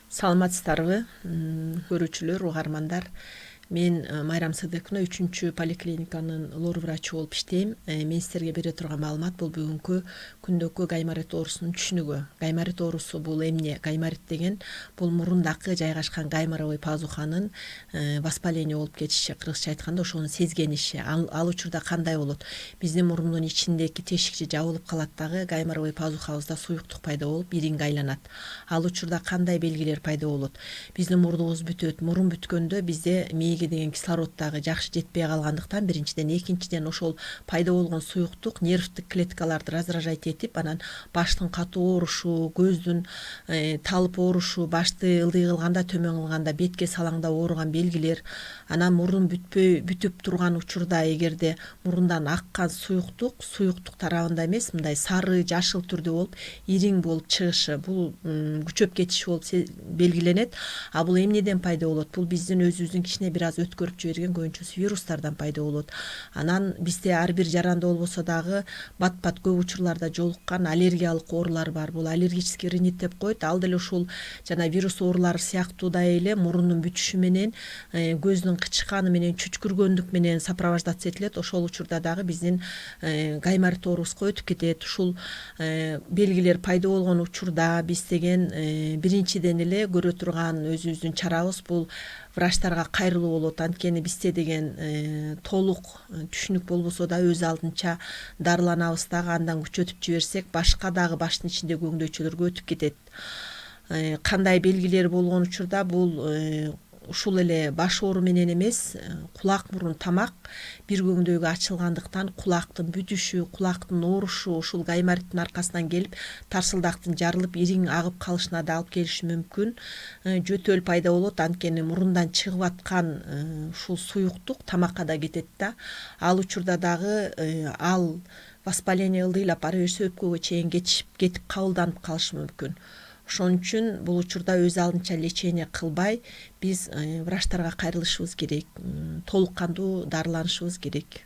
Саламатсыздарбы, көрүүчүлөр, угармандар. Мен Майрам Сыдыковна 3 поликлиниканын лор врачы болуп иштейм. Мен сиздерге бере турган маалымат бул бүгүнкү күндөгү гайморит оорусунун түшүнүгү. Гайморит оорусу бул эмне? Гайморит деген бул мурундакы жайгашкан гайморовой пазуханын воспаление болуп кетиши, кыргызча айтканда ошонун сезгениши. Ал учурда кандай болот? Биздин мурундун ичиндеги тешикчи жабылып калат дагы, гайморовой пазухабызда суюктук пайда болуп, иринге айланат. Ал учурда кандай белгилер пайда болот? Биздин мурдубуз бүтөт. Мурун бүткөндө бизде мээге деген кислород дагы жакшы жетпей калгандыктан, биринчиден, экинчиден ошол пайда болгон суюктук нервтик клеткаларды раздражать этип, анан баштын катуу оорушу, көздүн талып оорушу, башты ылдый кылганда, төмөн кылганда бетке салаңдап ооруган белгилер. Анан мурун бүтүп турган учурда, эгерде мурундан аккан суюктук тарабында эмес, мындай сары, жашыл түрдө болуп, ириң болуп чыгышы, бул күчөп кетиши болуп белгиленет. А бул эмнеден пайда болот? Бул биздин өзүбүздүн кичине бир аз өткөрүп жиберген көбүнчөсү вирустардан пайда болот. Анан бизде ар бир жаранда болбосо дагы бат-бат көп учурларда жолуккан аллергиялык оорулар бар. Бул аллергический ринит деп коет. Ал деле ушул жана вирус оорулары сыяктуудай эле мурундун бүтүшү менен, көздүн кычканы менен, чүчкүргөндүк менен сопровождаться этилет. Ошол учурда дагы биздин гайморит оорубузга өтүп кетет. Ушул белгилер пайда болгон учурда биз деген биринчиден эле көрө турган өзүбүздүн чарабыз бул врачтарга кайрылуу болот. Анткени бизде деген толук түшүнүк болбосо да өз алдынча дарыланабыз дагы, андан күчөтүп жиберсек башка дагы баштын ичиндеги өңдөйчөлөргө өтүп кетет. Кандай белгилер болгон учурда бул ушул эле баш оору менен эмес, кулак, мурун, тамак бир көңдөйгө ачылгандыктан кулактын бүтүшү, кулактын оорушу ушул гаймориттин аркасынан келип, тарсылдактын жарылып, ириң агып калышына да алып келиши мүмкүн. Жөтөл пайда болот, анткени мурундан чыгып аткан ушул суюктук тамакка да кетет да. Ал учурда дагы ал воспаление ылдыйлап бара берсе өпкөгө чейин кетип кабылданып калышы мүмкүн. Ошон үчүн бул учурда өз алдынча лечение кылбай, биз врачтарга кайрылышыбыз керек, толук кандуу дарыланышыбыз керек.